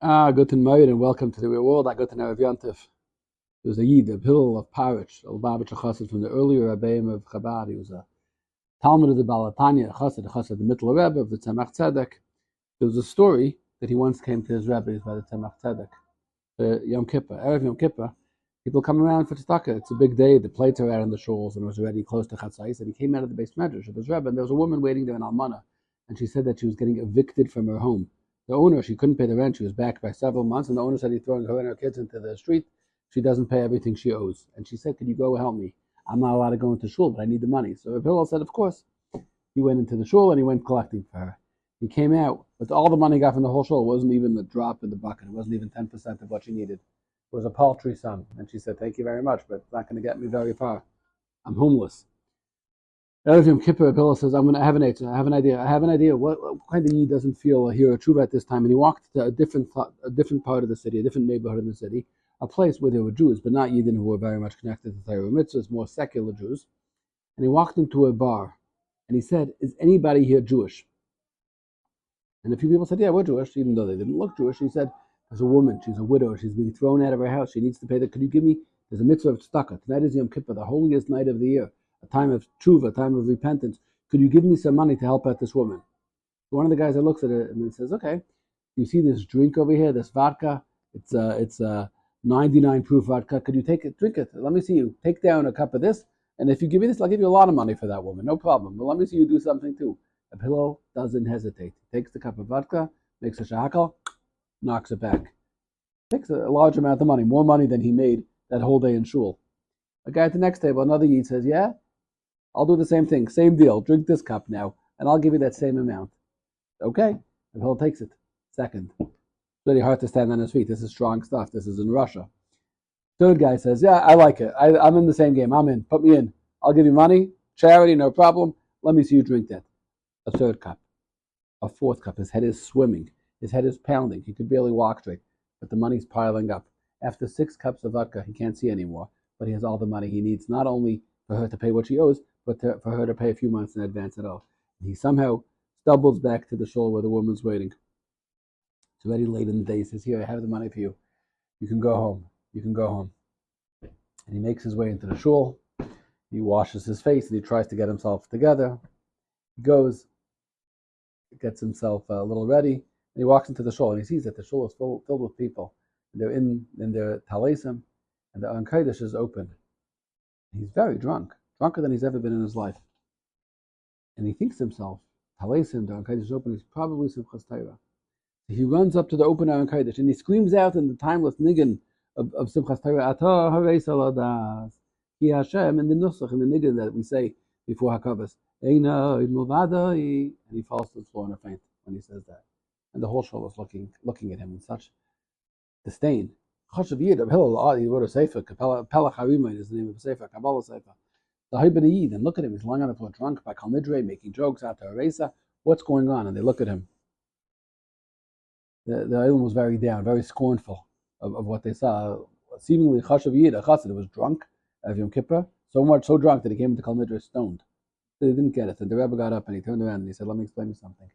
Guten Morgen and welcome to the real world. I got to know of Yontif. There was a Yid, a Pill of Parich, a Lubavitcher Chassid from the earlier Rebbeim of Chabad. He was a Talmud of the Balatanya, a Chassid, the Mittler Rebbe of the Tzemach Tzedek. There was a story that he once came to his Rebbe by the Tzemach Tzedek, the Yom Kippur. Erev Yom Kippur, people come around for tzedakah. It's a big day. The plates are out in the shuls, and it was already close to Chatzais. And he came out of the base medrash of his Rebbe, and there was a woman waiting there in Almana, and she said that she was getting evicted from her home. The owner, she couldn't pay the rent. She was back by several months, and the owner said he's throwing her and her kids into the street. She doesn't pay everything she owes. And she said, could you go help me? I'm not allowed to go into shul, but I need the money. So Rabbi Hillel said, of course. He went into the shul, and he went collecting for her. He came out, but all the money he got from the whole shul wasn't even a drop in the bucket. It wasn't even 10% of what she needed. It was a paltry sum. And she said, thank you very much, but it's not going to get me very far. I'm homeless. Erev Yom Kippur, Rabbi says, I have an idea. What kind of Yid doesn't feel a hero tshuva at this time? And he walked to a different part of the city, a different neighborhood in the city, a place where there were Jews, but not Yidden who were very much connected to Torah mitzvahs, more secular Jews. And he walked into a bar, and he said, is anybody here Jewish? And a few people said, yeah, we're Jewish, even though they didn't look Jewish. He said, there's a woman, she's a widow, she's being thrown out of her house, she needs to pay that. Could you give me, there's a mitzvah of tzedakah. Tonight is Yom Kippur, the holiest night of the year, a time of tshuva, a time of repentance. Could you give me some money to help out this woman? So one of the guys that looks at it and says, okay, you see this drink over here, this vodka? It's 99 proof vodka. Could you take it, drink it? Let me see you. Take down a cup of this, and if you give me this, I'll give you a lot of money for that woman. No problem. But let me see you do something too. A pillow doesn't hesitate. He takes the cup of vodka, makes a shahakal, knocks it back. Takes a large amount of money, more money than he made that whole day in shul. A guy at the next table, another Yid says, yeah, I'll do the same thing, same deal. Drink this cup now, and I'll give you that same amount. Okay, and Hill takes it. Second. It's really hard to stand on his feet. This is strong stuff. This is in Russia. Third guy says, yeah, I like it. I'm in the same game. I'm in. Put me in. I'll give you money. Charity, no problem. Let me see you drink that. A third cup. A fourth cup. His head is swimming. His head is pounding. He could barely walk straight, but the money's piling up. After 6 cups of vodka, he can't see anymore, but he has all the money he needs, not only for her to pay what she owes, but for her to pay a few months in advance at all. And he somehow stumbles back to the shul where the woman's waiting. It's already late in the day. He says, here, I have the money for you. You can go home. You can go home. And he makes his way into the shul. He washes his face and he tries to get himself together. He goes, gets himself a little ready, and he walks into the shul and he sees that the shul is filled with people. They're in their talesim, and the enriches is open. He's very drunk, drunker than he's ever been in his life. And he thinks to himself, talesim, the enriches is open, he's probably Simchas Torah. So he runs up to the open enriches and he screams out in the timeless niggin of Simchas Torah, Ata hareis aladas, Ki Hashem, in the nusach, in the niggin that we say before Hakavas, Eina milvadai, and he falls to the floor in a faint when he says that. And the whole shul is looking at him in such disdain. Chashav Yid, Rabbi Hillel, he wrote a sefer, Pelach Harima is the name of the sefer, Kabbalah sefer. The Haibin Yid, and look at him, he's lying on the floor drunk by Kalnidre, making jokes out to Aresa. What's going on? And they look at him. The Ilm was very down, very scornful of what they saw. Seemingly Chashav Yid, a Chassid, was drunk of Yom Kippur, so drunk that he came into Kalnidre stoned. They didn't get it. And the Rebbe got up and he turned around and he said, let me explain you something.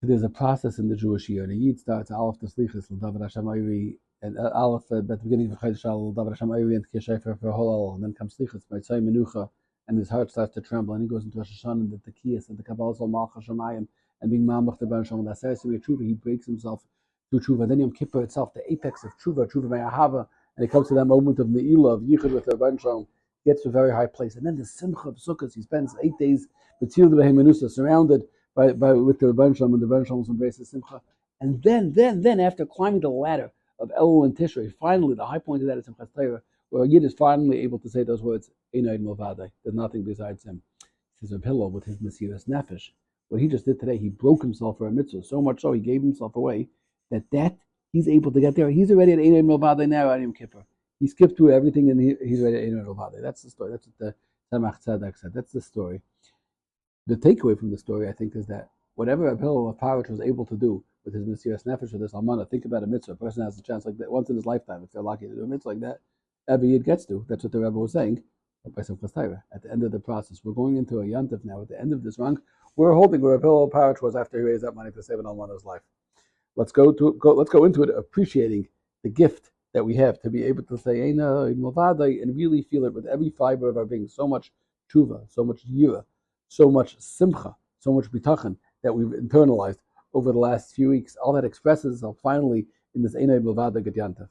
There's a process in the Jewish year. The Yid starts Aleph the Slichus, L'David Hashem Ayri, and Aleph at the beginning of Chodesh Elul, L'David Hashem Ayri, and Kishefer for Holal, and then comes Slichus, Meitzay Menucha, and his heart starts to tremble, and he goes into Rosh Hashanah, and the Tekiyas, and the Kabbalah Sol Malcha Shemayim, and being Mamach the Ben Shalom, and Aseres Tshuva, he breaks himself through Tshuva. Then Yom Kippur itself, the apex of Tshuva Me'ahava, and he comes to that moment of Ne'ilah, of Yichud with the Ben Shalom, gets to a very high place. And then the Simcha of Sukkot, he spends 8 days, B'tzil D'Behem Menusa, surrounded with the Rebbeinu Shalom, and the Rebbeinu Shalom embraces Simcha. And then, after climbing the ladder of Elul and Tishrei, finally, the high point of that is Simchas Torah, where a Yid is finally able to say those words, Einaid Milvadai, there's nothing besides him. He says, Rabbi Hillel, with his Mesiras Nefesh, what he just did today, he broke himself for a mitzvah, so much so he gave himself away, that he's able to get there. He's already at Einaid Milvadai now at Yom Kippur. He skipped through everything and he's already at Einaid Milvadai. That's the story. That's what the Tzemach Tzedek said. That's the story. The takeaway from the story, I think, is that whatever Rabbi Hillel of Parich was able to do with his Mesiras Nefesh, with this Almana, think about a mitzvah. A person has a chance like that once in his lifetime, if they're lucky to do a mitzvah like that, every Yid gets to. That's what the Rebbe was saying by Simchas Torah. At the end of the process, we're going into a Yantif now. At the end of this rank, we're holding where Rabbi Hillel of Parich was after he raised that money to save an Almana's life. let's go into it appreciating the gift that we have to be able to say Eina and really feel it with every fiber of our being. So much tshuva, so much yira, so much simcha, so much bitachon that we've internalized over the last few weeks. All that expresses itself finally in this Eina Milvada Get Yantav.